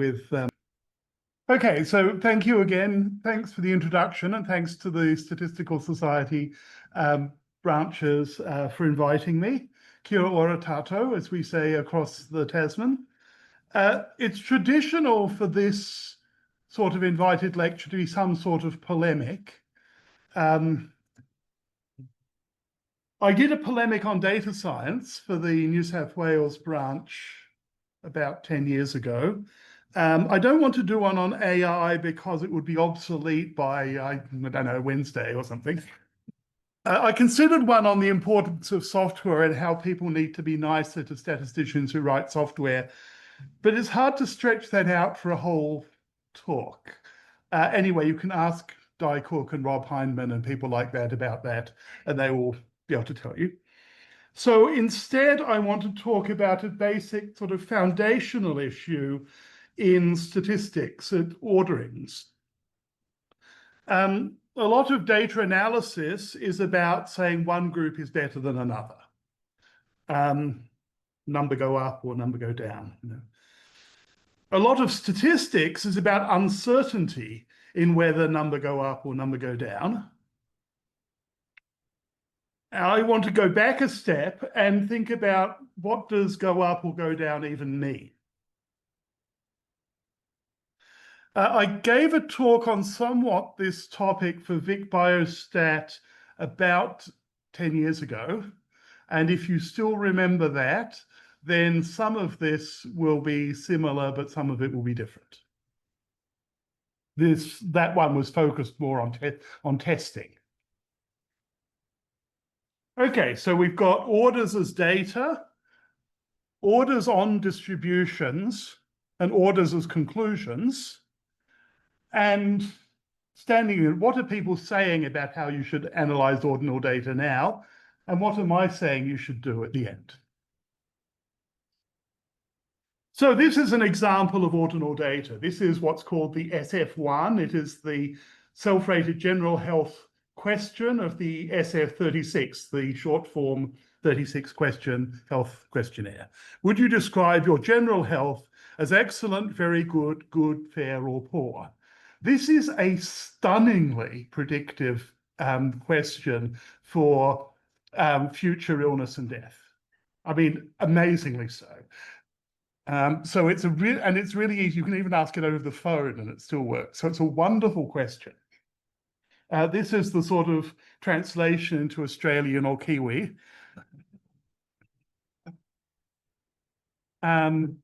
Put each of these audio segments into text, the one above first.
with... Okay, so thank you again. Thanks for the introduction, and thanks to the Statistical Society branches for inviting me. Kia ora tato, as we say across the Tasman. It's traditional for this sort of invited lecture to be some sort of polemic. I did a polemic on data science for the New South Wales branch about 10 years ago. I don't want to do one on AI because it would be obsolete by, I don't know, Wednesday or something. I considered one on the importance of software and how people need to be nicer to statisticians who write software, but it's hard to stretch that out for a whole talk. Anyway, you can ask Di Cook and Rob Hindman and people like that about that, and they will be able to tell you. So instead, I want to talk about a basic sort of foundational issue in statistics and orderings. A lot of data analysis is about saying one group is better than another. Number go up or number go down. You know. A lot of statistics is about uncertainty in whether number go up or number go down. I want to go back a step and think about what does go up or go down even mean. I gave a talk on somewhat this topic for Vic Biostat about 10 years ago. And if you still remember that, then some of this will be similar, but some of it will be different. That one was focused more on testing. Okay, so we've got orders as data, orders on distributions, and orders as conclusions. And standing in, what are people saying about how you should analyze ordinal data now? And what am I saying you should do at the end? So this is an example of ordinal data. This is what's called the SF1. It is the self-rated general health question of the SF36, the short form 36 question health questionnaire. Would you describe your general health as excellent, very good, good, fair, or poor? This is a stunningly predictive question for future illness and death. I mean, amazingly so. So it's it's really easy. You can even ask it over the phone and it still works. So it's a wonderful question. This is the sort of translation into Australian or Kiwi. But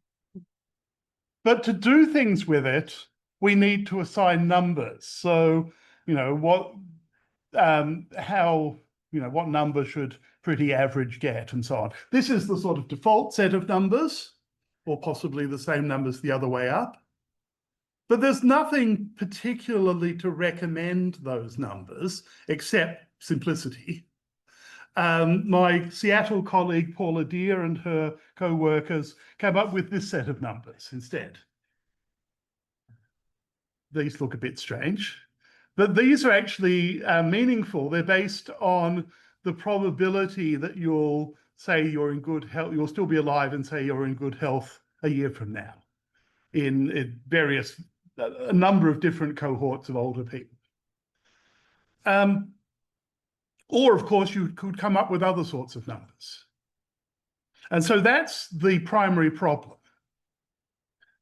to do things with it, we need to assign numbers. So, you know, what number should pretty average get and so on. This is the sort of default set of numbers, or possibly the same numbers the other way up. But there's nothing particularly to recommend those numbers except simplicity. My Seattle colleague, Paula Deer, and her co-workers came up with this set of numbers instead. These look a bit strange, but these are actually meaningful. They're based on the probability that you'll say you're in good health, you'll still be alive and say you're in good health a year from now in a number of different cohorts of older people. Or, of course, you could come up with other sorts of numbers. And so that's the primary problem.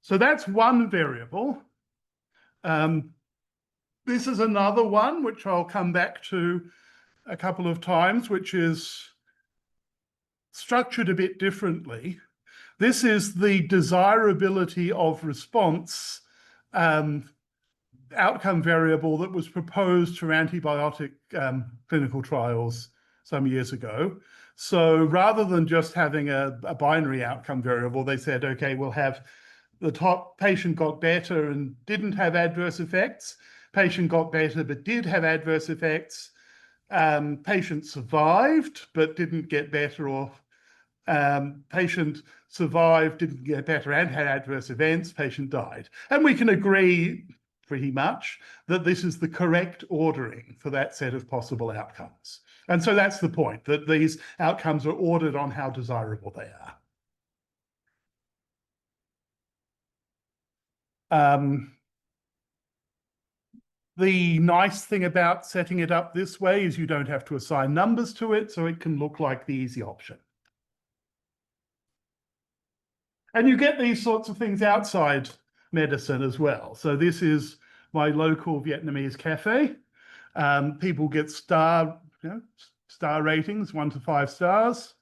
So that's one variable. This is another one, which I'll come back to a couple of times, which is structured a bit differently. This is the desirability of response outcome variable that was proposed for antibiotic clinical trials some years ago. So rather than just having a binary outcome variable, they said, okay, we'll have the top patient got better and didn't have adverse effects. Patient got better but did have adverse effects. Patient survived but didn't get better, or patient survived, didn't get better and had adverse events, patient died. And we can agree pretty much that this is the correct ordering for that set of possible outcomes. And so that's the point, that these outcomes are ordered on how desirable they are. The nice thing about setting it up this way is you don't have to assign numbers to it, so it can look like the easy option. And you get these sorts of things outside medicine as well. So this is my local Vietnamese cafe. People get star ratings, 1 to 5 stars.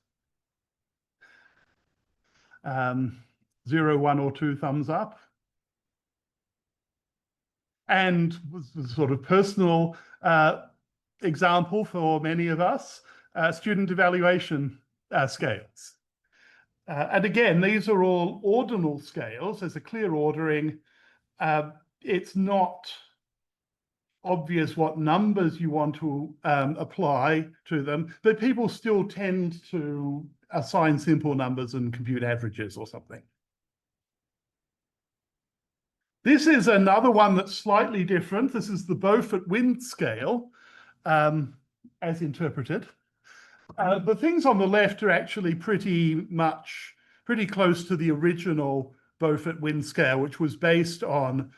0, 1, or 2 thumbs up. And the sort of personal example for many of us, student evaluation scales. And again, these are all ordinal scales. There's a clear ordering. It's not obvious what numbers you want to apply to them, but people still tend to assign simple numbers and compute averages or something. This is another one that's slightly different. This is the Beaufort-Wind scale, as interpreted. The things on the left are actually pretty close to the original Beaufort-Wind scale, which was based on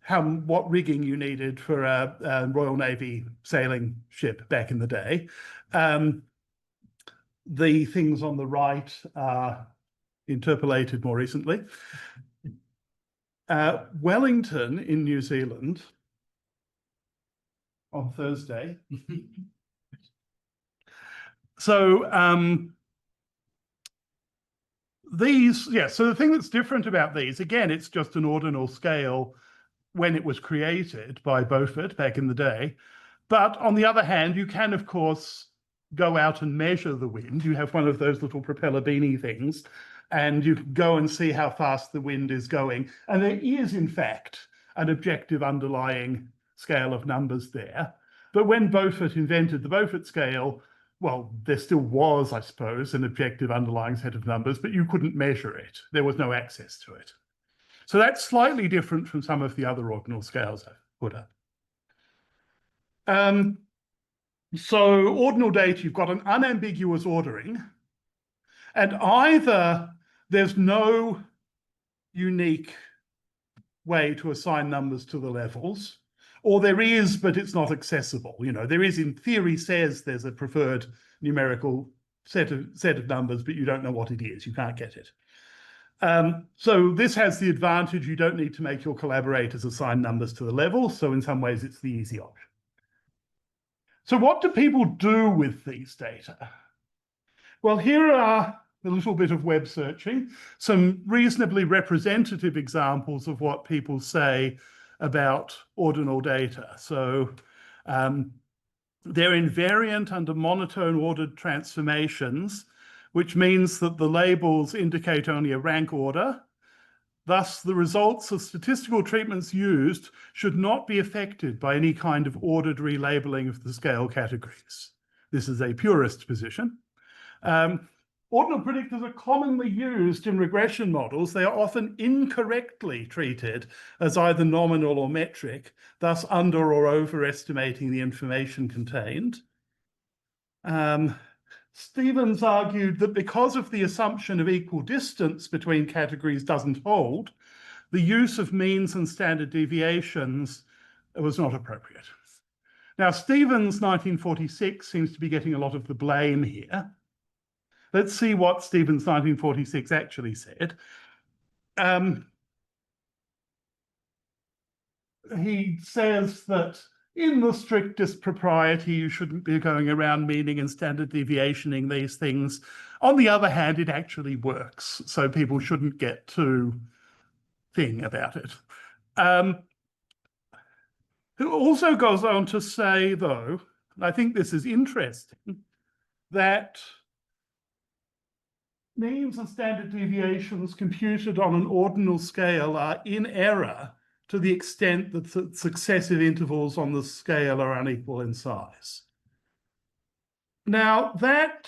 what rigging you needed for a Royal Navy sailing ship back in the day. The things on the right are interpolated more recently. Wellington in New Zealand on Thursday. So so the thing that's different about these, again, it's just an ordinal scale when it was created by Beaufort back in the day. But on the other hand, you can, of course, go out and measure the wind. You have one of those little propeller beanie things, and you can go and see how fast the wind is going. And there is, in fact, an objective underlying scale of numbers there. But when Beaufort invented the Beaufort scale, well, there still was, I suppose, an objective underlying set of numbers, but you couldn't measure it. There was no access to it. So that's slightly different from some of the other ordinal scales I've put up. So ordinal data, you've got an unambiguous ordering, and either there's no unique way to assign numbers to the levels, or there is, but it's not accessible. There is, in theory, says there's a preferred numerical set of numbers, but you don't know what it is. You can't get it. So this has the advantage you don't need to make your collaborators assign numbers to the level. So in some ways, it's the easy option. So what do people do with these data? Well, here are a little bit of web searching, some reasonably representative examples of what people say about ordinal data. So they're invariant under monotone ordered transformations, which means that the labels indicate only a rank order. Thus, the results of statistical treatments used should not be affected by any kind of ordered relabeling of the scale categories. This is a purist position. Ordinal predictors are commonly used in regression models. They are often incorrectly treated as either nominal or metric, thus under or overestimating the information contained. Stevens argued that because of the assumption of equal distance between categories doesn't hold, the use of means and standard deviations was not appropriate. Now, Stevens' 1946 seems to be getting a lot of the blame here. Let's see what Stevens' 1946 actually said. He says that in the strictest propriety, you shouldn't be going around meaning and standard deviationing these things. On the other hand, it actually works, so people shouldn't get too thin about it. Who also goes on to say, though, and I think this is interesting, that means and standard deviations computed on an ordinal scale are in error to the extent that the successive intervals on the scale are unequal in size. Now, that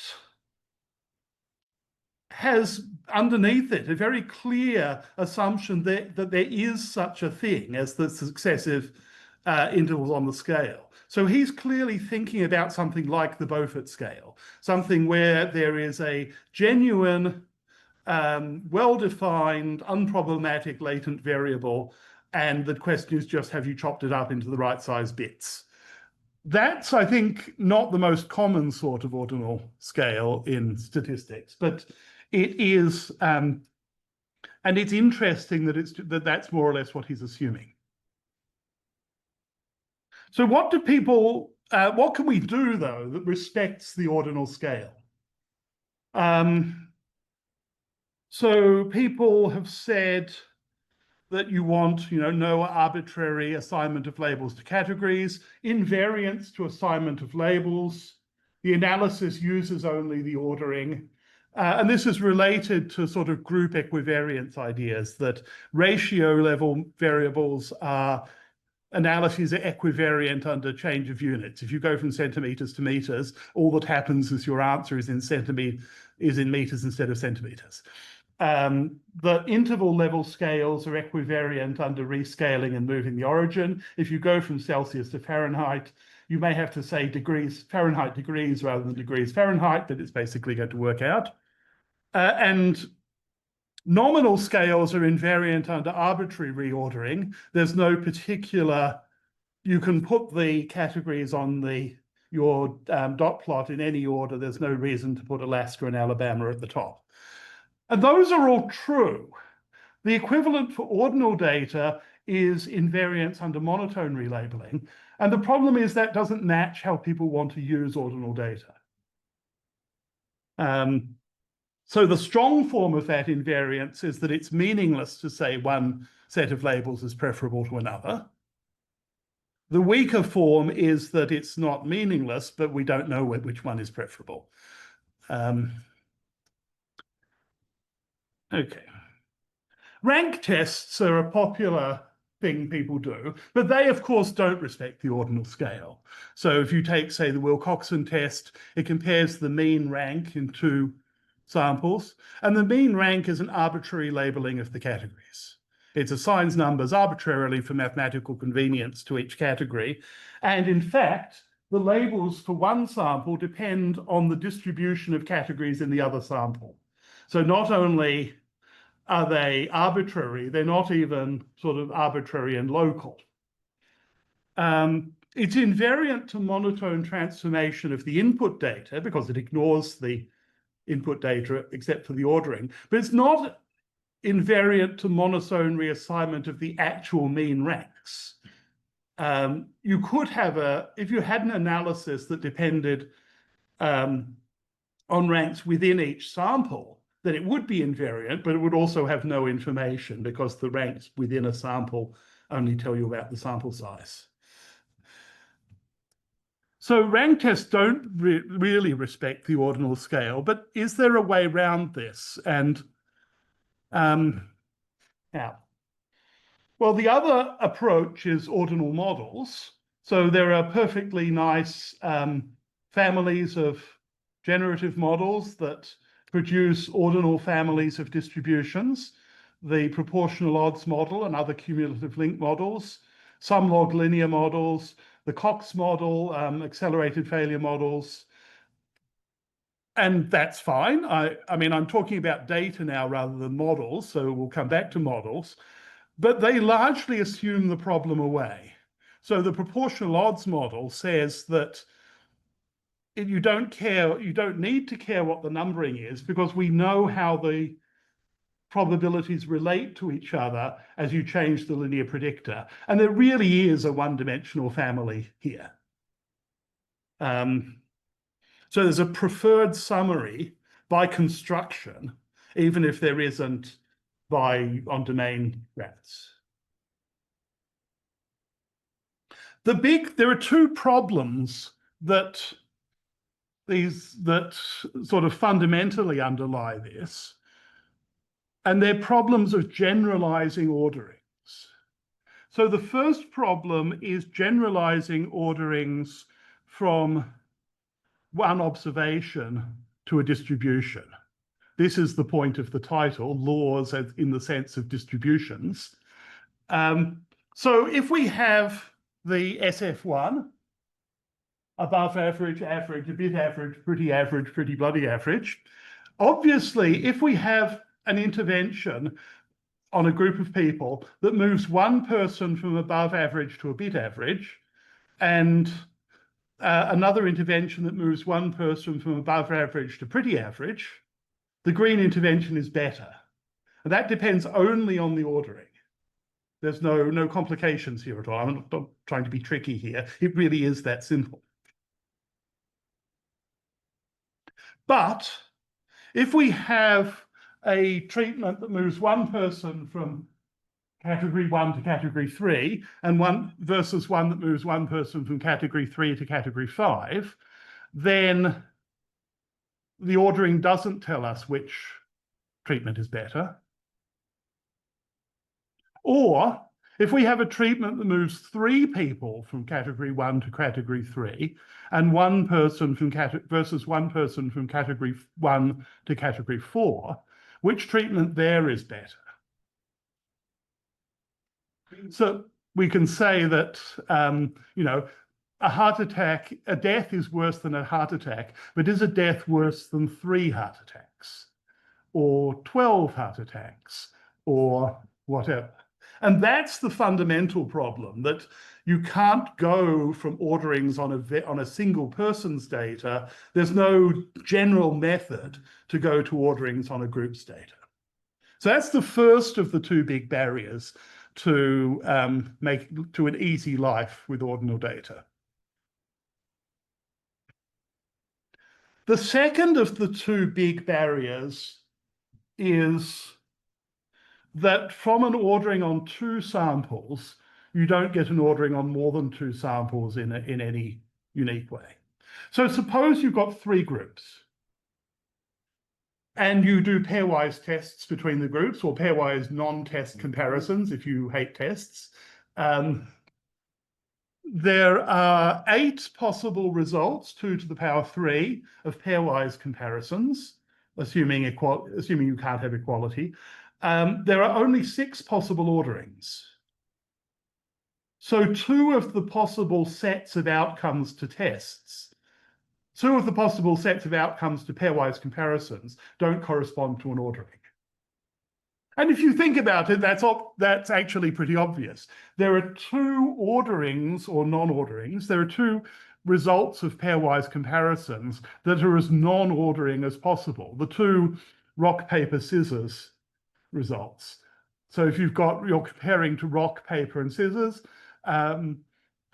has underneath it a very clear assumption that there is such a thing as the successive intervals on the scale. So he's clearly thinking about something like the Beaufort scale, something where there is a genuine, well-defined, unproblematic latent variable and the question is just, have you chopped it up into the right size bits? That's, I think, not the most common sort of ordinal scale in statistics, but it is, and it's interesting that that's more or less what he's assuming. So what can we do, though, that respects the ordinal scale? So people have said that you want, no arbitrary assignment of labels to categories, invariance to assignment of labels. The analysis uses only the ordering. And this is related to sort of group equivariance ideas, that ratio level variables analyses are equivariant under change of units. If you go from centimeters to meters, all that happens is your answer is in meters instead of centimeters. The interval level scales are equivariant under rescaling and moving the origin. If you go from Celsius to Fahrenheit, you may have to say Fahrenheit degrees rather than degrees Fahrenheit, but it's basically going to work out. And nominal scales are invariant under arbitrary reordering. There's no particular, you can put the categories on your dot plot in any order. There's no reason to put Alaska and Alabama at the top. And those are all true. The equivalent for ordinal data is invariance under monotone relabeling. And the problem is that doesn't match how people want to use ordinal data. So the strong form of that invariance is that it's meaningless to say one set of labels is preferable to another. The weaker form is that it's not meaningless, but we don't know which one is preferable. Okay. Rank tests are a popular thing people do, but they, of course, don't respect the ordinal scale. So if you take, say, the Wilcoxon test, it compares the mean rank in two samples, and the mean rank is an arbitrary labeling of the categories. It assigns numbers arbitrarily for mathematical convenience to each category. And in fact, the labels for one sample depend on the distribution of categories in the other sample. So not only are they arbitrary, they're not even sort of arbitrary and local. It's invariant to monotone transformation of the input data because it ignores the input data except for the ordering, but it's not invariant to monotone reassignment of the actual mean ranks. You could have if you had an analysis that depended on ranks within each sample, then it would be invariant, but it would also have no information because the ranks within a sample only tell you about the sample size. So rank tests don't really respect the ordinal scale, but is there a way around this? And yeah. Well, the other approach is ordinal models. So there are perfectly nice families of generative models that produce ordinal families of distributions, the proportional odds model and other cumulative link models, some log linear models, the Cox model, accelerated failure models. And that's fine. I mean, I'm talking about data now rather than models, so we'll come back to models. But they largely assume the problem away. So the proportional odds model says that you don't need to care what the numbering is because we know how the probabilities relate to each other as you change the linear predictor. And there really is a one-dimensional family here. So there's a preferred summary by construction, even if there isn't on domain graphs. There are two problems that sort of fundamentally underlie this, and they're problems of generalizing orderings. So the first problem is generalizing orderings from one observation to a distribution. This is the point of the title, laws in the sense of distributions. So if we have the SF1, above average, average, a bit average, pretty bloody average, obviously, if we have an intervention on a group of people that moves one person from above average to a bit average, and another intervention that moves one person from above average to pretty average, the green intervention is better. And that depends only on the ordering. There's no complications here at all. I'm not trying to be tricky here. It really is that simple. But if we have a treatment that moves one person from category 1 to category 3, and one versus one that moves one person from category 3 to category 5, then the ordering doesn't tell us which treatment is better. Or if we have a treatment that moves 3 people from category 1 to category 3, and one person from versus one person from category 1 to category 4, which treatment there is better? So we can say that, a heart attack, a death is worse than a heart attack, but is a death worse than 3 heart attacks, or 12 heart attacks, or whatever? And that's the fundamental problem, that you can't go from orderings on a single person's data. There's no general method to go to orderings on a group's data. So that's the first of the 2 big barriers to to an easy life with ordinal data. The second of the 2 big barriers is that from an ordering on 2 samples, you don't get an ordering on more than 2 samples in any unique way. So suppose you've got 3 groups, and you do pairwise tests between the groups, or pairwise non-test comparisons if you hate tests. There are 8 possible results, 2 to the power 3, of pairwise comparisons, assuming you can't have equality. There are only 6 possible orderings. So 2 of the possible sets of outcomes to tests, 2 of the possible sets of outcomes to pairwise comparisons don't correspond to an ordering. And if you think about it, that's actually pretty obvious. There are 2 orderings or non-orderings. There are 2 results of pairwise comparisons that are as non-ordering as possible. The 2 rock, paper, scissors results. So if you're comparing to rock, paper, and scissors,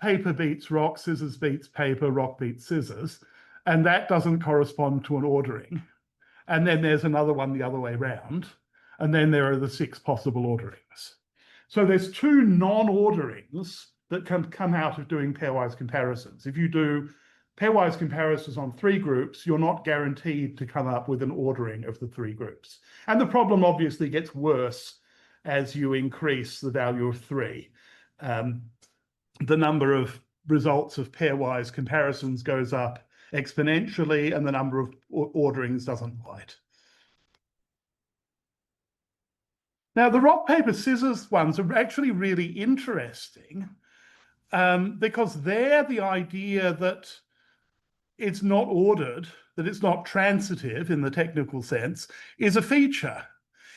paper beats rock, scissors beats paper, rock beats scissors, and that doesn't correspond to an ordering. And then there's another one the other way around, and then there are the 6 possible orderings. So there's 2 non-orderings that can come out of doing pairwise comparisons. If you do pairwise comparisons on 3 groups, you're not guaranteed to come up with an ordering of the 3 groups. And the problem obviously gets worse as you increase the value of 3. The number of results of pairwise comparisons goes up exponentially, and the number of orderings doesn't quite. Now, the rock, paper, scissors ones are actually really interesting because they're the idea that it's not ordered, that it's not transitive in the technical sense, is a feature.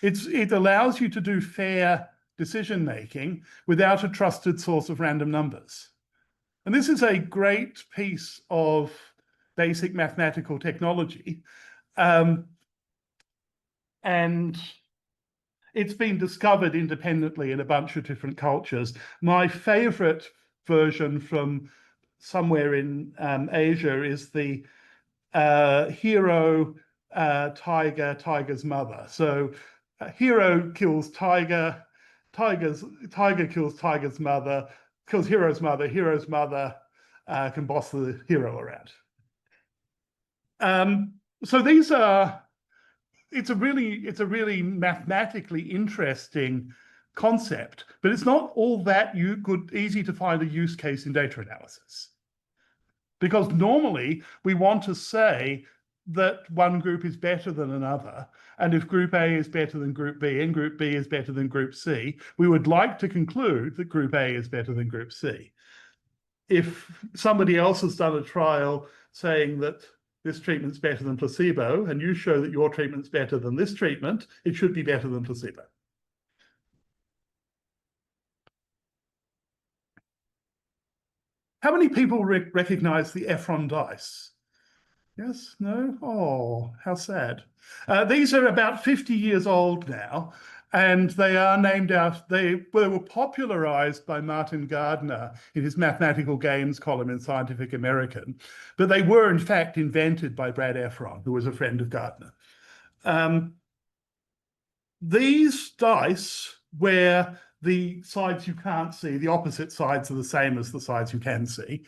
It allows you to do fair decision-making without a trusted source of random numbers. And this is a great piece of basic mathematical technology. And it's been discovered independently in a bunch of different cultures. My favorite version from somewhere in Asia is the hero, tiger, tiger's mother. So hero kills tiger, tiger kills tiger's mother, kills hero's mother can boss the hero around. So these are, it's a really mathematically interesting concept, but it's not all that easy to find a use case in data analysis. Because normally we want to say that one group is better than another, and if group A is better than group B and group B is better than group C, we would like to conclude that group A is better than group C. If somebody else has done a trial saying that this treatment's better than placebo, and you show that your treatment's better than this treatment, it should be better than placebo. How many people recognize the Efron dice? Yes? No? Oh, how sad. These are about 50 years old now, and they are named after, they were popularized by Martin Gardner in his mathematical games column in Scientific American, but they were in fact invented by Brad Efron, who was a friend of Gardner. These dice, where the sides you can't see, the opposite sides are the same as the sides you can see.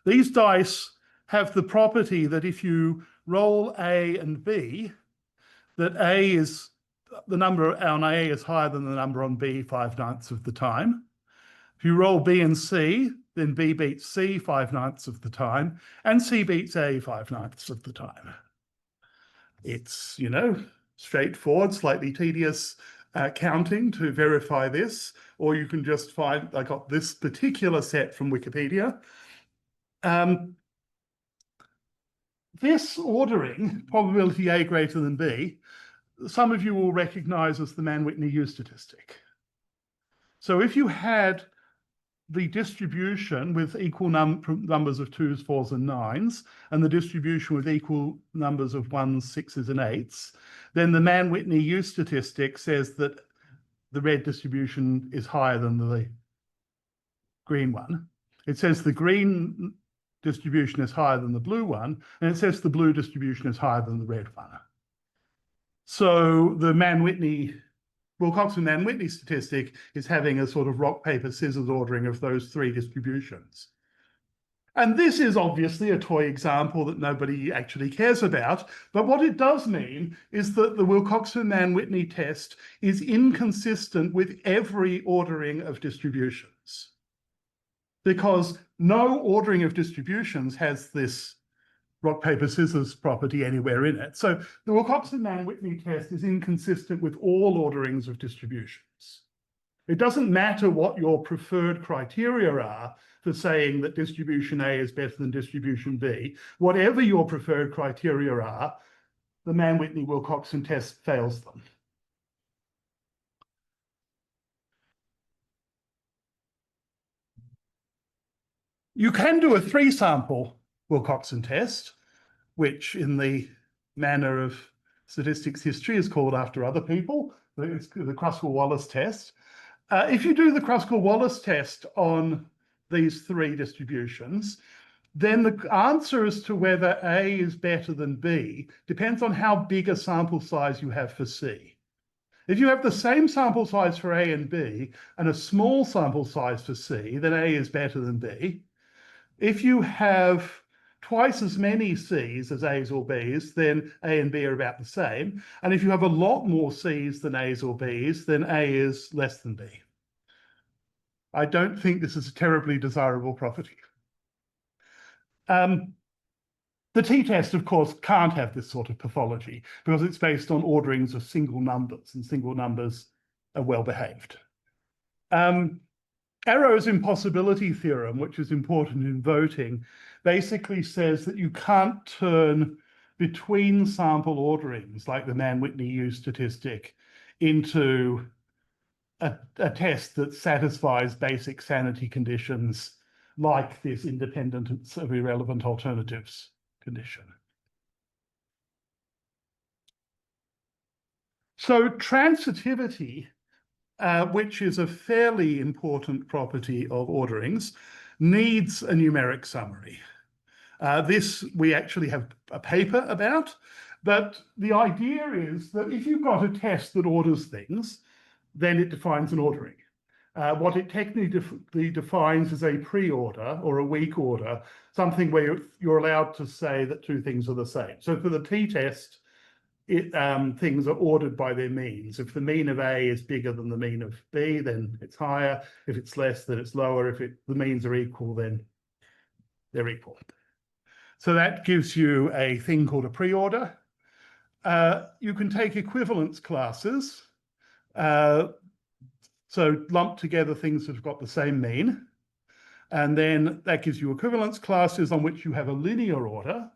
These dice have the property that if you roll A and B, that the number on A is higher than the number on B 5/9 of the time. If you roll B and C, then B beats C 5/9 of the time, and C beats A 5/9 of the time. It's, straightforward, slightly tedious counting to verify this, or you can just find, I got this particular set from Wikipedia. This ordering, probability A greater than B, some of you will recognize as the Mann-Whitney U statistic. So if you had the distribution with equal numbers of 2s, 4s, and 9s, and the distribution with equal numbers of 1s, 6s, and 8s, then the Mann-Whitney U statistic says that the red distribution is higher than the green one. It says the green distribution is higher than the blue one, and it says the blue distribution is higher than the red one. So the Wilcoxon-Mann-Whitney statistic is having a sort of rock, paper, scissors ordering of those three distributions. And this is obviously a toy example that nobody actually cares about, but what it does mean is that the Wilcoxon-Mann-Whitney test is inconsistent with every ordering of distributions, because no ordering of distributions has this rock, paper, scissors property anywhere in it. So the Wilcoxon-Mann-Whitney test is inconsistent with all orderings of distributions. It doesn't matter what your preferred criteria are for saying that distribution A is better than distribution B. Whatever your preferred criteria are, the Mann-Whitney-Wilcoxon test fails them. You can do a 3-sample Wilcoxon test, which in the manner of statistics history is called after other people. It's the Kruskal-Wallis test. If you do the Kruskal-Wallis test on these 3 distributions, then the answer as to whether A is better than B depends on how big a sample size you have for C. If you have the same sample size for A and B and a small sample size for C, then A is better than B. If you have twice as many C's as A's or B's, then A and B are about the same. And if you have a lot more C's than A's or B's, then A is less than B. I don't think this is a terribly desirable property. The t-test, of course, can't have this sort of pathology because it's based on orderings of single numbers, and single numbers are well behaved. Arrow's impossibility theorem, which is important in voting, basically says that you can't turn between sample orderings, like the Mann-Whitney U statistic, into a test that satisfies basic sanity conditions like this independence of irrelevant alternatives condition. So transitivity, which is a fairly important property of orderings, needs a numeric summary. This we actually have a paper about, but the idea is that if you've got a test that orders things, then it defines an ordering. What it technically defines is a pre-order or a weak order, something where you're allowed to say that 2 things are the same. So for the t-test, things are ordered by their means. If the mean of A is bigger than the mean of B, then it's higher. If it's less, then it's lower. If the means are equal, then they're equal. So that gives you a thing called a pre-order. You can take equivalence classes. So lump together things that have got the same mean. And then that gives you equivalence classes on which you have a linear order.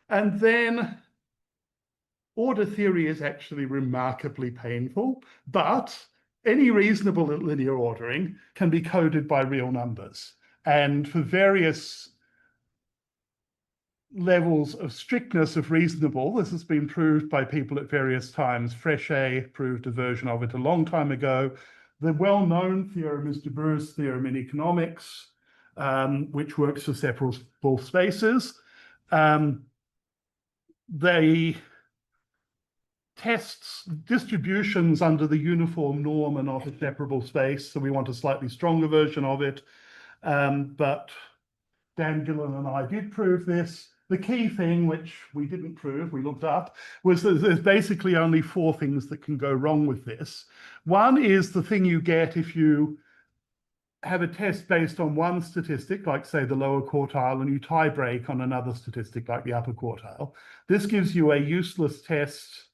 And then order theory is actually remarkably painful, but any reasonable linear ordering can be coded by real numbers. And for various levels of strictness of reasonable, this has been proved by people at various times. Fréchet proved a version of it a long time ago. The well-known theorem is de Bour's theorem in economics, which works for separable spaces. They tests distributions under the uniform norm are not a separable space, so we want a slightly stronger version of it. But Dan Gillen and I did prove this. The key thing, which we didn't prove, we looked up, was that there's basically only 4 things that can go wrong with this. One is the thing you get if you have a test based on one statistic, like say the lower quartile, and you tie break on another statistic like the upper quartile. This gives you a useless test,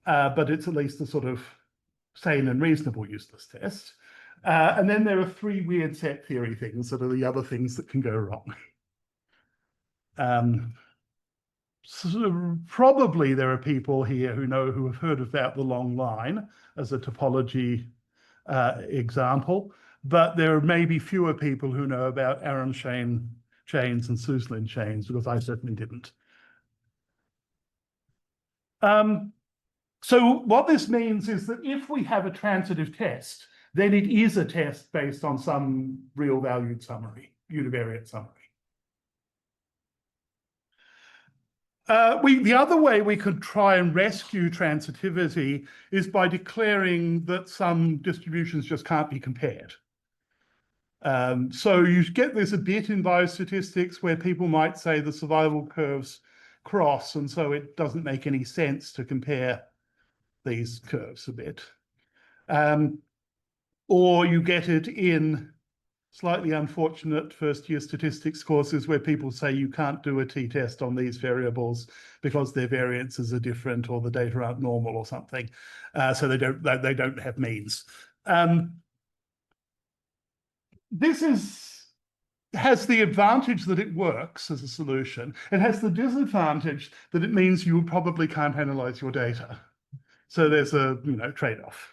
but it's at least a sort of sane and reasonable useless test. And then there are 3 weird set theory things that are the other things that can go wrong. So probably there are people here who have heard about the long line as a topology example, but there may be fewer people who know about Aron chains and Suslin chains, because I certainly didn't. So what this means is that if we have a transitive test, then it is a test based on some real valued summary, univariate summary. The other way we could try and rescue transitivity is by declaring that some distributions just can't be compared. So you get this a bit in biostatistics where people might say the survival curves cross, and so it doesn't make any sense to compare these curves a bit. Or you get it in slightly unfortunate first-year statistics courses where people say you can't do a t-test on these variables because their variances are different or the data aren't normal or something, so they don't have means. This has the advantage that it works as a solution. It has the disadvantage that it means you probably can't analyze your data. So there's a trade-off.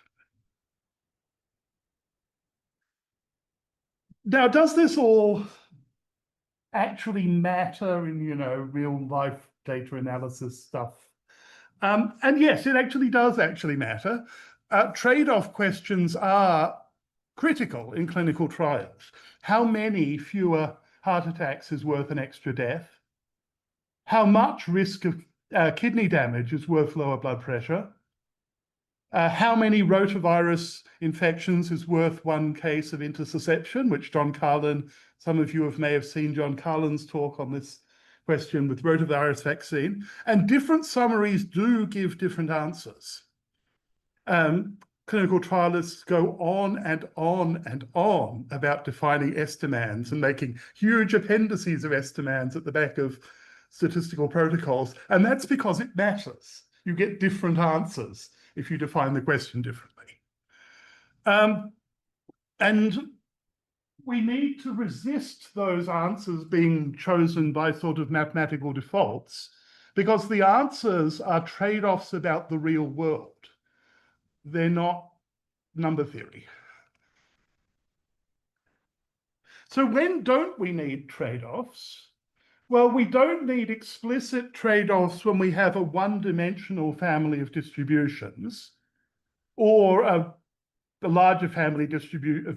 Now, does this all actually matter in real life data analysis stuff? And yes, it actually does matter. Trade-off questions are critical in clinical trials. How many fewer heart attacks is worth an extra death? How much risk of kidney damage is worth lower blood pressure? How many rotavirus infections is worth 1 case of intussusception, which John Carlin, some of you may have seen John Carlin's talk on this question with rotavirus vaccine. And different summaries do give different answers. Clinical trialists go on and on and on about defining estimands and making huge appendices of estimands at the back of statistical protocols. And that's because it matters. You get different answers if you define the question differently. And we need to resist those answers being chosen by sort of mathematical defaults, because the answers are trade-offs about the real world. They're not number theory. So when don't we need trade-offs? Well, we don't need explicit trade-offs when we have a one-dimensional family of distributions or a larger family of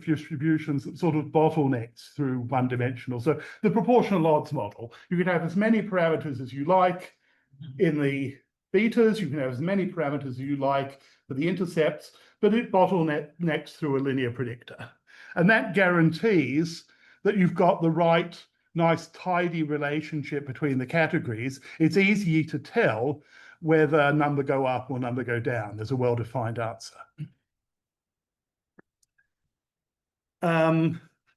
distributions that sort of bottlenecks through one-dimensional. So the proportional odds model, you can have as many parameters as you like in the betas, you can have as many parameters as you like for the intercepts, but it bottlenecks through a linear predictor. And that guarantees that you've got the right nice tidy relationship between the categories. It's easy to tell whether number go up or number go down. There's a well-defined answer.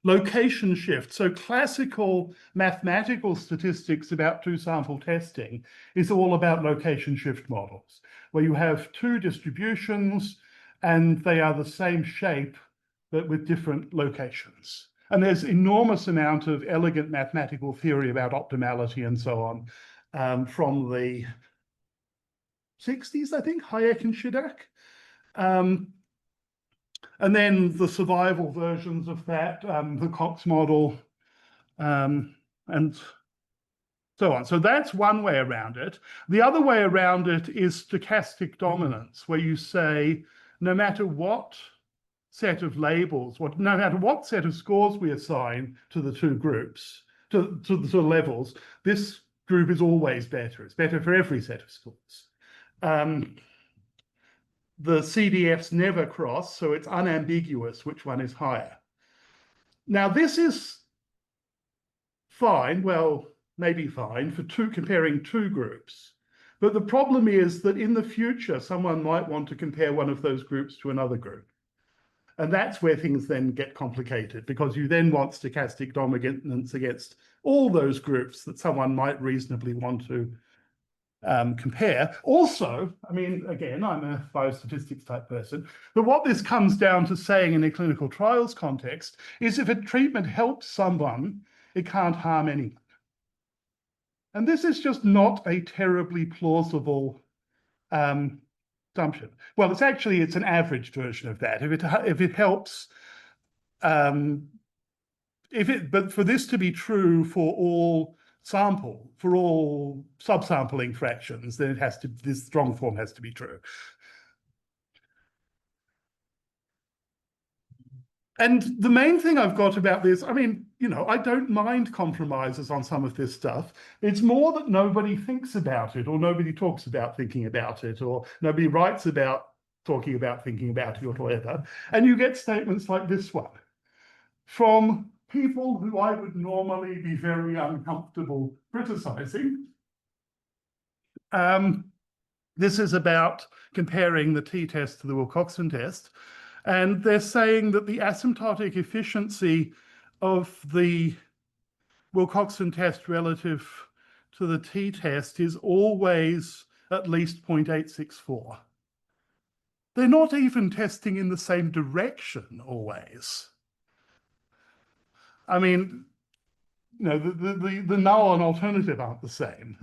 Location shift. So classical mathematical statistics about two-sample testing is all about location shift models, where you have 2 distributions and they are the same shape, but with different locations. And there's enormous amount of elegant mathematical theory about optimality and so on from the 60s, I think, Hayek and Shidak. And then the survival versions of that, the Cox model, and so on. So that's one way around it. The other way around it is stochastic dominance, where you say, no matter what set of labels, no matter what set of scores we assign to the two groups, to the levels, this group is always better. It's better for every set of scores. The CDFs never cross, so it's unambiguous which one is higher. Now, this is fine, well, maybe fine, for comparing two groups. But the problem is that in the future, someone might want to compare one of those groups to another group. And that's where things then get complicated, because you then want stochastic dominance against all those groups that someone might reasonably want to compare. Also, I mean, again, I'm a biostatistics type person, but what this comes down to saying in a clinical trials context is if a treatment helps someone, it can't harm anyone. And this is just not a terribly plausible assumption. Well, it's an average version of that. If it helps, but for this to be true for all subsampling fractions, then this strong form has to be true. And the main thing I've got about this, I mean, I don't mind compromises on some of this stuff. It's more that nobody thinks about it, or nobody talks about thinking about it, or nobody writes about talking about thinking about it, or whatever. And you get statements like this one from people who I would normally be very uncomfortable criticizing. This is about comparing the t-test to the Wilcoxon test. And they're saying that the asymptotic efficiency of the Wilcoxon test relative to the t-test is always at least 0.864. They're not even testing in the same direction always. I mean, the null and alternative aren't the same.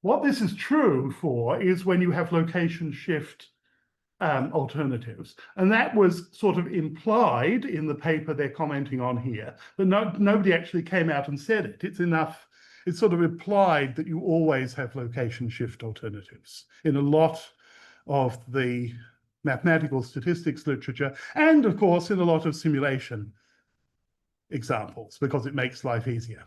What this is true for is when you have location shift alternatives. And that was sort of implied in the paper they're commenting on here, but nobody actually came out and said it. It's sort of implied that you always have location shift alternatives in a lot of the mathematical statistics literature, and of course in a lot of simulation examples, because it makes life easier.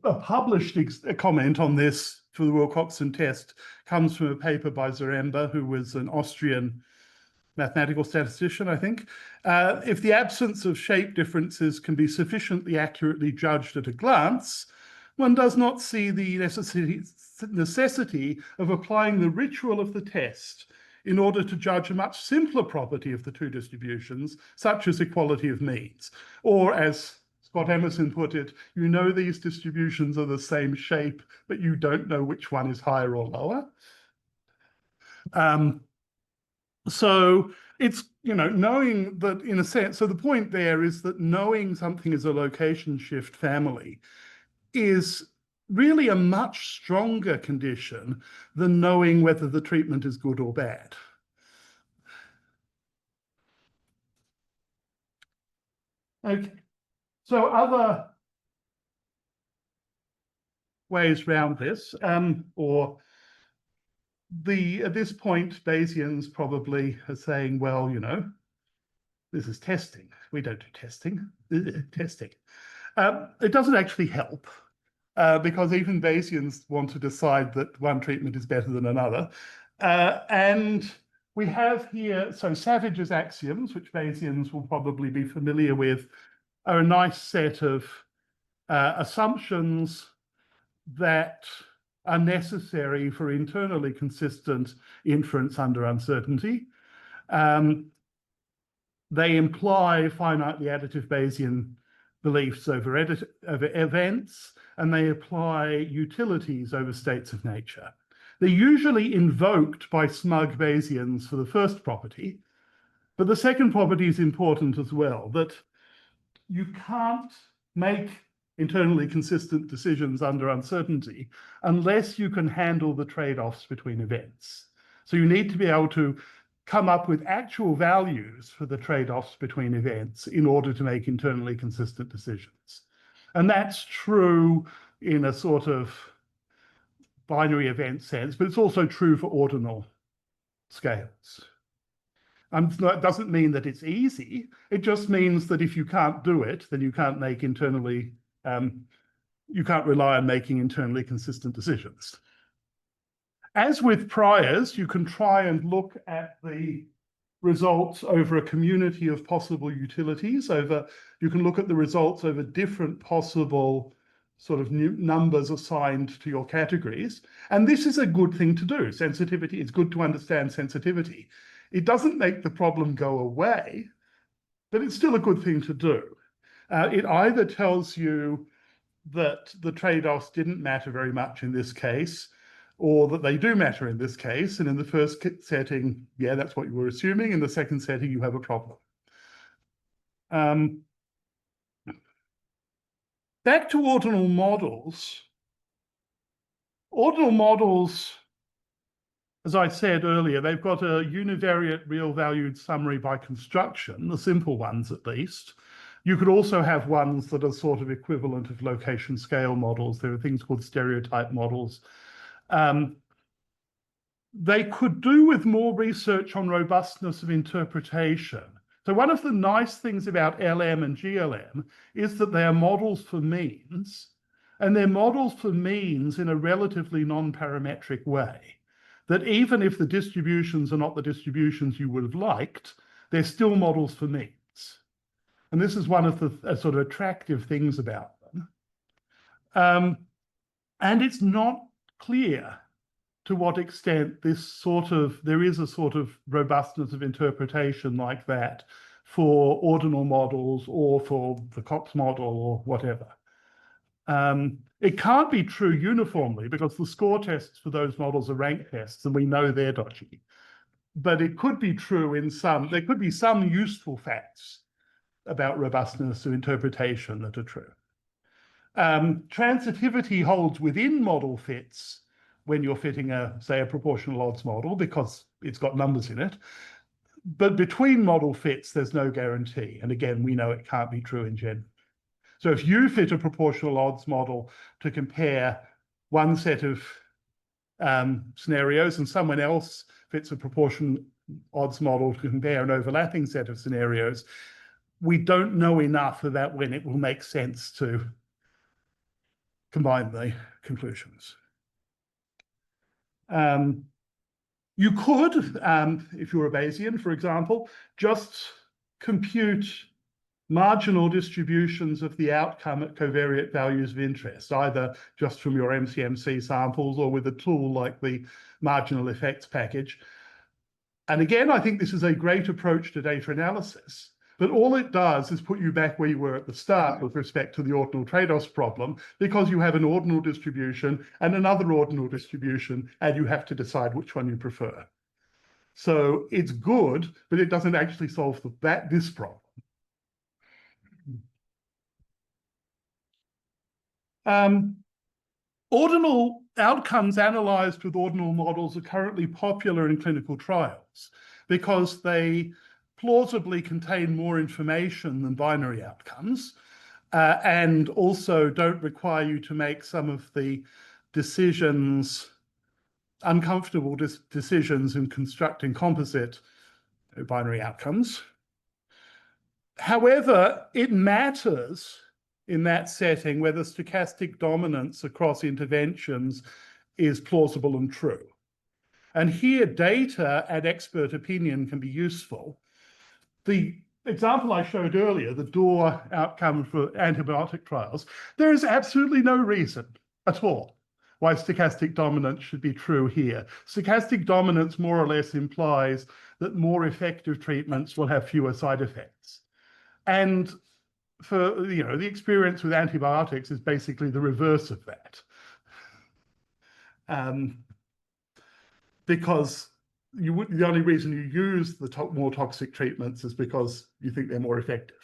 A published comment on this for the Wilcoxon test comes from a paper by Zaremba, who was an Austrian mathematical statistician, I think. If the absence of shape differences can be sufficiently accurately judged at a glance, one does not see the necessity of applying the ritual of the test in order to judge a much simpler property of the two distributions, such as equality of means. Or as Scott Emerson put it, these distributions are the same shape, but you don't know which one is higher or lower. So it's, knowing that in a sense, so the point there is that knowing something is a location shift family is really a much stronger condition than knowing whether the treatment is good or bad. Okay, so other ways around this, at this point, Bayesians probably are saying, well, this is testing. We don't do testing. Testing. It doesn't actually help, because even Bayesians want to decide that one treatment is better than another. And we have here, so Savage's axioms, which Bayesians will probably be familiar with, are a nice set of assumptions that are necessary for internally consistent inference under uncertainty. They imply finitely additive Bayesian beliefs over events, and they apply utilities over states of nature. They're usually invoked by smug Bayesians for the first property, but the second property is important as well, that you can't make internally consistent decisions under uncertainty unless you can handle the trade-offs between events. So you need to be able to come up with actual values for the trade-offs between events in order to make internally consistent decisions. And that's true in a sort of binary event sense, but it's also true for ordinal scales. It doesn't mean that it's easy. It just means that if you can't do it, then you can't make you can't rely on making internally consistent decisions. As with priors, you can try and look at the results over a community of possible utilities. You can look at the results over different possible sort of numbers assigned to your categories. And this is a good thing to do. Sensitivity, it's good to understand sensitivity. It doesn't make the problem go away, but it's still a good thing to do. It either tells you that the trade-offs didn't matter very much in this case, or that they do matter in this case. And in the first setting, yeah, that's what you were assuming. In the second setting, you have a problem. Back to ordinal models. Ordinal models, as I said earlier, they've got a univariate real-valued summary by construction, the simple ones at least. You could also have ones that are sort of equivalent of location scale models. There are things called stereotype models. They could do with more research on robustness of interpretation. So one of the nice things about LM and GLM is that they are models for means, and they're models for means in a relatively non-parametric way, that even if the distributions are not the distributions you would have liked, they're still models for means. And this is one of the sort of attractive things about them. And it's not clear to what extent there is a sort of robustness of interpretation like that for ordinal models or for the Cox model or whatever. It can't be true uniformly because the score tests for those models are rank tests and we know they're dodgy. But it could be true there could be some useful facts about robustness of interpretation that are true. Transitivity holds within model fits when you're fitting say a proportional odds model because it's got numbers in it. But between model fits, there's no guarantee. And again, we know it can't be true in general. So if you fit a proportional odds model to compare one set of scenarios and someone else fits a proportional odds model to compare an overlapping set of scenarios, we don't know enough about when it will make sense to combine the conclusions. You could, if you're a Bayesian, for example, just compute marginal distributions of the outcome at covariate values of interest, either just from your MCMC samples or with a tool like the marginal effects package. And again, I think this is a great approach to data analysis. But all it does is put you back where you were at the start with respect to the ordinal trade-offs problem, because you have an ordinal distribution and another ordinal distribution, and you have to decide which one you prefer. So it's good, but it doesn't actually solve this problem. Ordinal outcomes analyzed with ordinal models are currently popular in clinical trials because they plausibly contain more information than binary outcomes, and also don't require you to make some of the uncomfortable decisions in constructing composite binary outcomes. However, it matters in that setting whether stochastic dominance across interventions is plausible and true. And here, data and expert opinion can be useful. The example I showed earlier, the DOR outcome for antibiotic trials, there is absolutely no reason at all why stochastic dominance should be true here. Stochastic dominance more or less implies that more effective treatments will have fewer side effects. And for the experience with antibiotics is basically the reverse of that. Because the only reason you use the more toxic treatments is because you think they're more effective.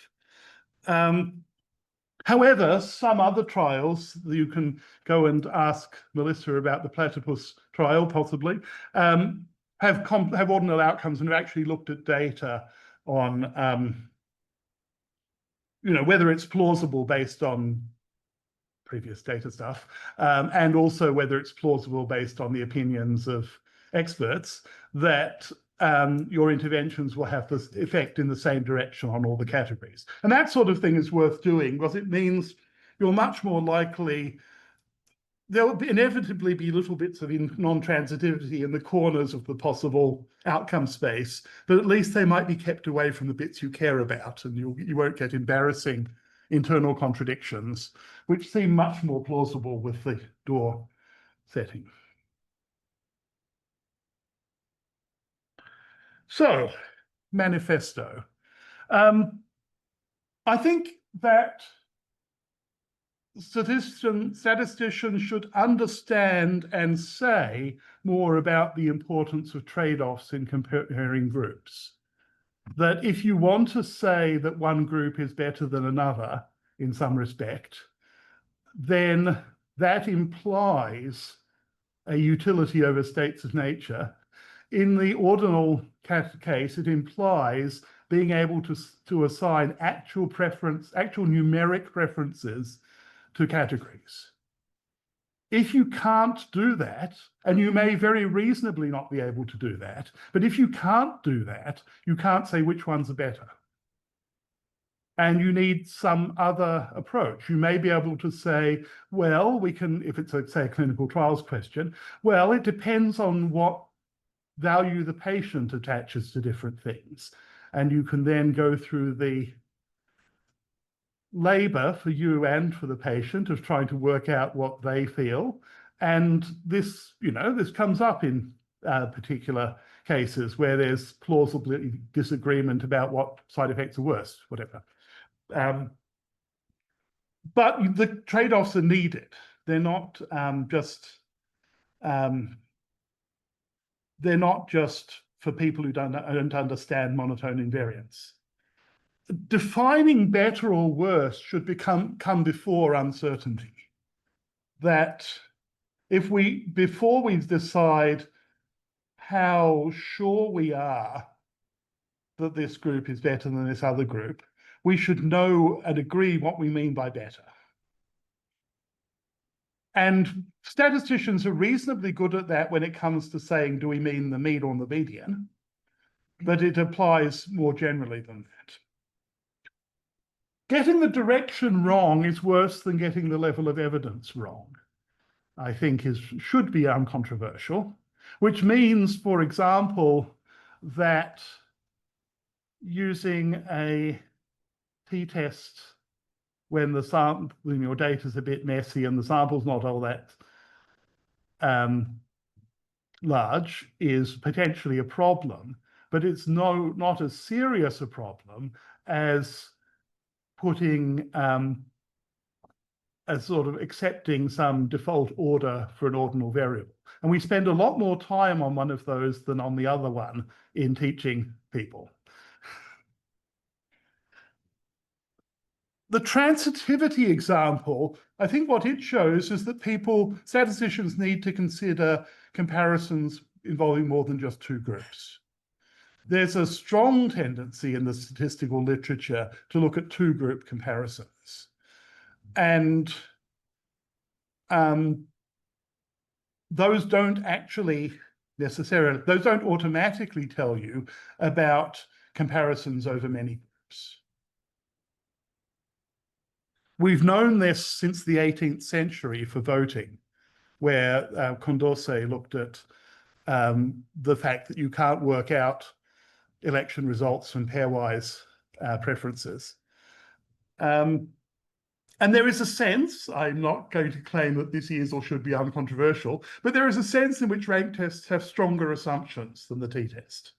However, some other trials, you can go and ask Melissa about the platypus trial, possibly, have ordinal outcomes and have actually looked at data on, whether it's plausible based on previous data stuff, and also whether it's plausible based on the opinions of experts that your interventions will have this effect in the same direction on all the categories. And that sort of thing is worth doing because it means you're much more likely, there will inevitably be little bits of non-transitivity in the corners of the possible outcome space, but at least they might be kept away from the bits you care about, and you won't get embarrassing internal contradictions, which seem much more plausible with the door setting. So, manifesto. I think that statisticians should understand and say more about the importance of trade-offs in comparing groups. That if you want to say that one group is better than another in some respect, then that implies a utility over states of nature. In the ordinal case, it implies being able to assign actual numeric preferences to categories. If you can't do that, and you may very reasonably not be able to do that, but if you can't do that, you can't say which ones are better. And you need some other approach. You may be able to say, well, we can, if it's, say, a clinical trials question, well, it depends on what value the patient attaches to different things. And you can then go through the labor for you and for the patient of trying to work out what they feel. And this, this comes up in particular cases where there's plausible disagreement about what side effects are worse, whatever. But the trade-offs are needed. They're not just for people who don't understand monotone invariance. Defining better or worse should come before uncertainty. That before we decide how sure we are that this group is better than this other group, we should know and agree what we mean by better. And statisticians are reasonably good at that when it comes to saying, do we mean the mean or the median? But it applies more generally than that. Getting the direction wrong is worse than getting the level of evidence wrong, I think should be uncontroversial, which means, for example, that using a t-test when your data is a bit messy and the sample's not all that large is potentially a problem, but it's not as serious a problem as putting as sort of accepting some default order for an ordinal variable. And we spend a lot more time on one of those than on the other one in teaching people. The transitivity example, I think what it shows is that statisticians need to consider comparisons involving more than just two groups. There's a strong tendency in the statistical literature to look at two-group comparisons. And those don't automatically tell you about comparisons over many groups. We've known this since the 18th century for voting, where Condorcet looked at the fact that you can't work out election results from pairwise preferences. And there is a sense, I'm not going to claim that this is or should be uncontroversial, but there is a sense in which rank tests have stronger assumptions than the t-test.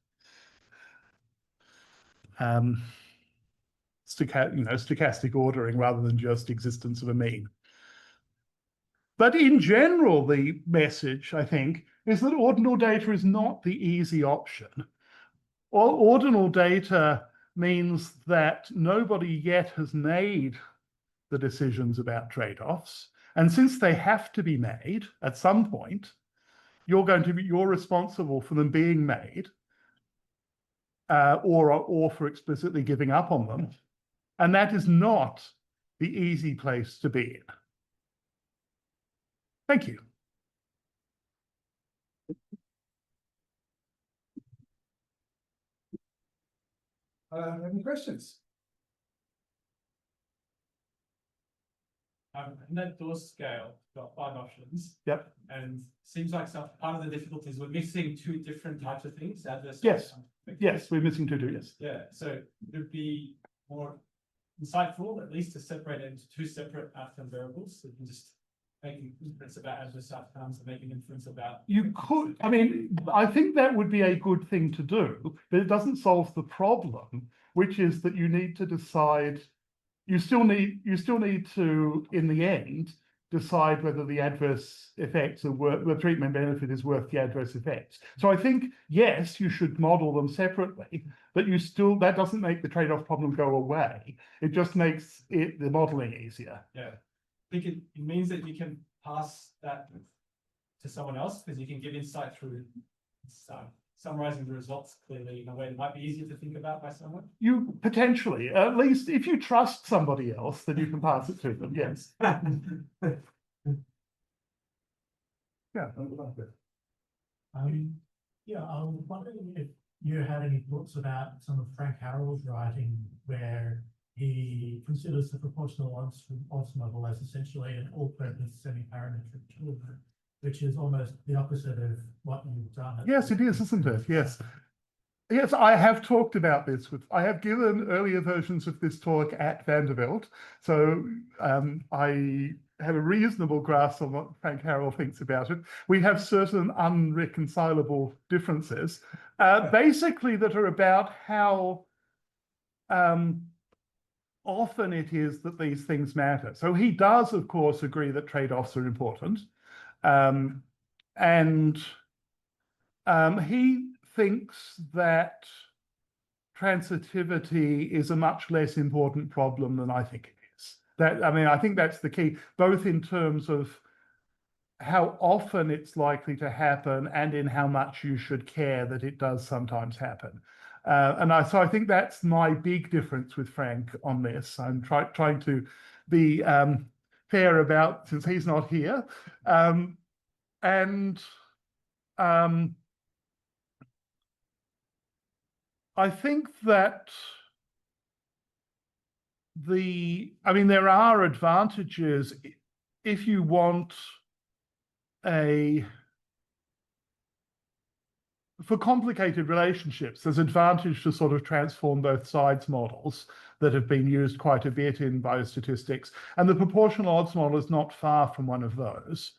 Stochastic ordering rather than just existence of a mean. But in general, the message, I think, is that ordinal data is not the easy option. Ordinal data means that nobody yet has made the decisions about trade-offs. And since they have to be made at some point, you're responsible for them being made, or for explicitly giving up on them. And that is not the easy place to be in. Thank you. Any questions? In that DORS scale, got 5 options. Yep. And seems like part of the difficulty is we're missing 2 different types of things. Adverse Yes. outcome. Yes, we're missing 2, yes. Yeah. So it would be more insightful, at least, to separate it into 2 separate outcome variables. So you can just make an inference about adverse outcomes and make an inference about. You could, I mean, I think that would be a good thing to do, but it doesn't solve the problem, which is that you need to decide. You still need to, in the end, decide whether the adverse effects are worth, the treatment benefit is worth the adverse effects. So I think, yes, you should model them separately, but that doesn't make the trade-off problem go away. It just makes the modeling easier. Yeah. I think it means that you can pass that to someone else because you can give insight through summarizing the results clearly in a way that might be easier to think about by someone. You potentially, at least if you trust somebody else, then you can pass it to them. Yes. Yeah. Yeah, I was wondering if you had any thoughts about some of Frank Harrell's writing where he considers the proportional odds model as essentially an all-purpose semi-parametric tool, which is almost the opposite of what you've done. Yes, it is, isn't it? Yes. Yes, I have talked about this I have given earlier versions of this talk at Vanderbilt, so I have a reasonable grasp on what Frank Harrell thinks about it. We have certain unreconcilable differences, basically that are about how often it is that these things matter. So he does, of course, agree that trade-offs are important. He thinks that transitivity is a much less important problem than I think it is. I think that's the key, both in terms of how often it's likely to happen and in how much you should care that it does sometimes happen. So I think that's my big difference with Frank on this. I'm trying to be fair about, since he's not here. I think that there are advantages if you want for complicated relationships, there's advantage to sort of transform both sides models that have been used quite a bit in biostatistics. And the proportional odds model is not far from one of those.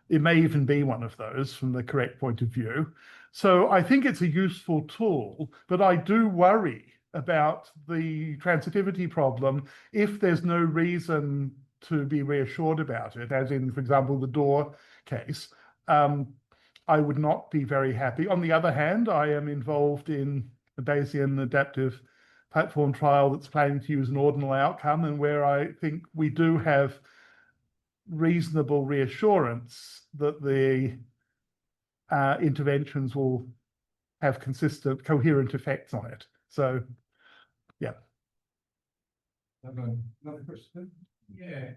It may even be one of those from the correct point of view. So I think it's a useful tool, but I do worry about the transitivity problem if there's no reason to be reassured about it, as in, for example, the Door case. I would not be very happy. On the other hand, I am involved in a Bayesian adaptive platform trial that's planning to use an ordinal outcome, and where I think we do have reasonable reassurance that the interventions will have consistent, coherent effects on it. So, yeah. Another question? Yeah,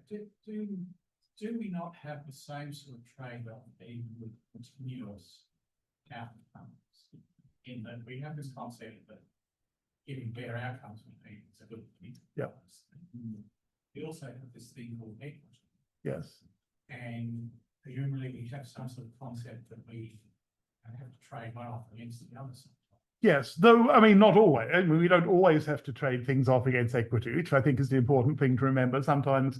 do we not have the same sort of trade-off even with continuous outcomes? In that we have this concept that getting better outcomes is a good thing. Yeah. We also have this thing called equity. Yes. And presumably we have some sort of concept that we have to trade one off against the other side. Yes, though, not always. We don't always have to trade things off against equity, which I think is the important thing to remember. Sometimes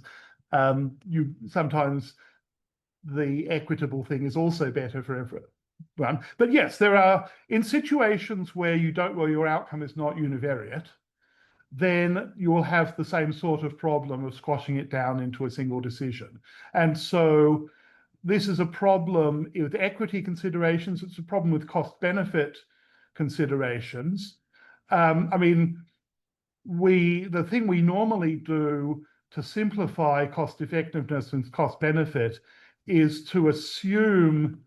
sometimes the equitable thing is also better for everyone. But yes, there are, in situations where your outcome is not univariate, then you will have the same sort of problem of squashing it down into a single decision. And so this is a problem with equity considerations. It's a problem with cost-benefit considerations. The thing we normally do to simplify cost effectiveness and cost benefit is to assume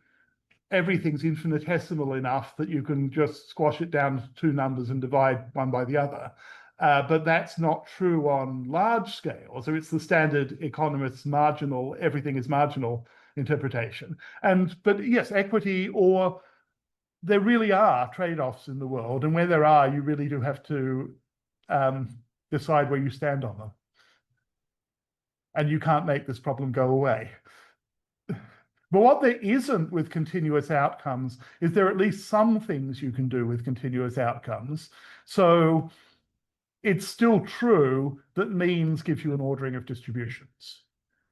everything's infinitesimal enough that you can just squash it down to two numbers and divide one by the other. But that's not true on large scales. So it's the standard economist's marginal, everything is marginal interpretation. But yes, equity, or there really are trade-offs in the world, and where there are, you really do have to decide where you stand on them. And you can't make this problem go away. But what there isn't with continuous outcomes is there are at least some things you can do with continuous outcomes. So it's still true that means gives you an ordering of distributions.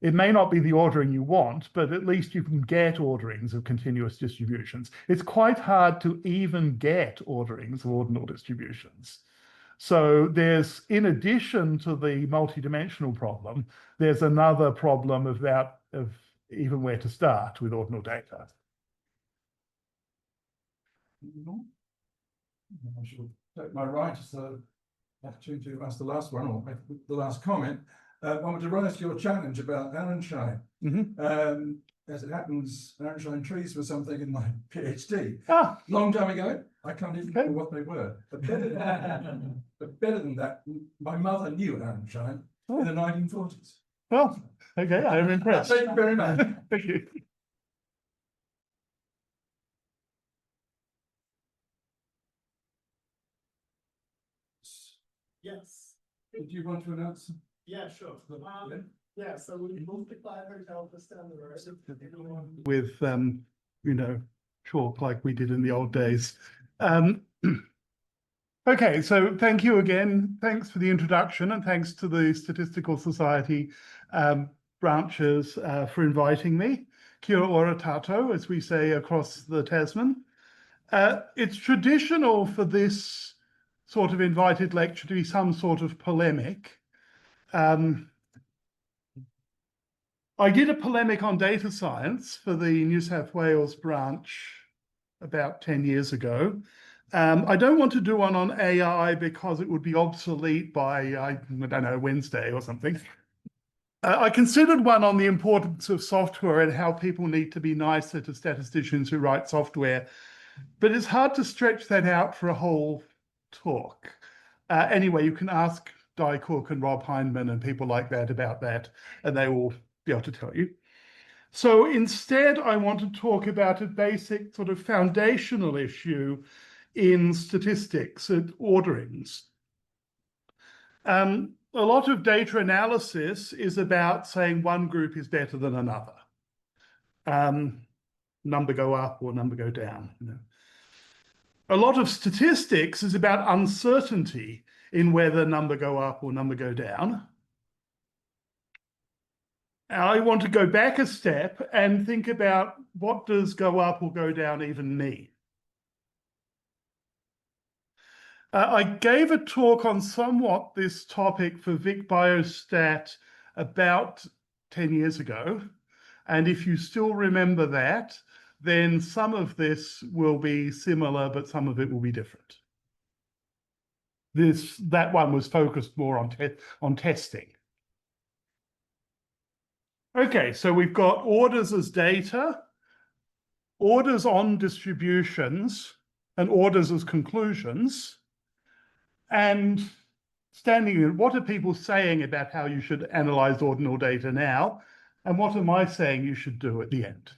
It may not be the ordering you want, but at least you can get orderings of continuous distributions. It's quite hard to even get orderings of ordinal distributions. So there's, in addition to the multidimensional problem, there's another problem of even where to start with ordinal data. I should take my right as the opportunity to ask the last one, or make the last comment. I want to rise to your challenge about Arenshine. As it happens, Arenshine trees were something in my PhD. Long time ago. I can't even remember what they were. But better than that, my mother knew Arenshine in the 1940s. Well, okay, I'm impressed. Thank you very much. Thank you. Yes. Did you want to announce? Yeah, sure. Yeah, so we multiplied hotel just down the road. With, chalk like we did in the old days. Okay, so thank you again. Thanks for the introduction, and thanks to the Statistical Society branches for inviting me. Kia ora tato, as we say across the Tasman. It's traditional for this sort of invited lecture to be some sort of polemic. I did a polemic on data science for the New South Wales branch about 10 years ago. I don't want to do one on AI because it would be obsolete by, I don't know, Wednesday or something. I considered one on the importance of software and how people need to be nicer to statisticians who write software, but it's hard to stretch that out for a whole talk. Anyway, you can ask Di Cook and Rob Heinemann and people like that about that, and they will be able to tell you. So instead, I want to talk about a basic sort of foundational issue in statistics and orderings. A lot of data analysis is about saying one group is better than another. Number go up or number go down. A lot of statistics is about uncertainty in whether number go up or number go down. I want to go back a step and think about what does go up or go down even mean. I gave a talk on somewhat this topic for Vic Biostat about 10 years ago. And if you still remember that, then some of this will be similar, but some of it will be different. That one was focused more on testing. Okay, so we've got orders as data, orders on distributions, and orders as conclusions. And standing in, what are people saying about how you should analyze ordinal data now? And what am I saying you should do at the end?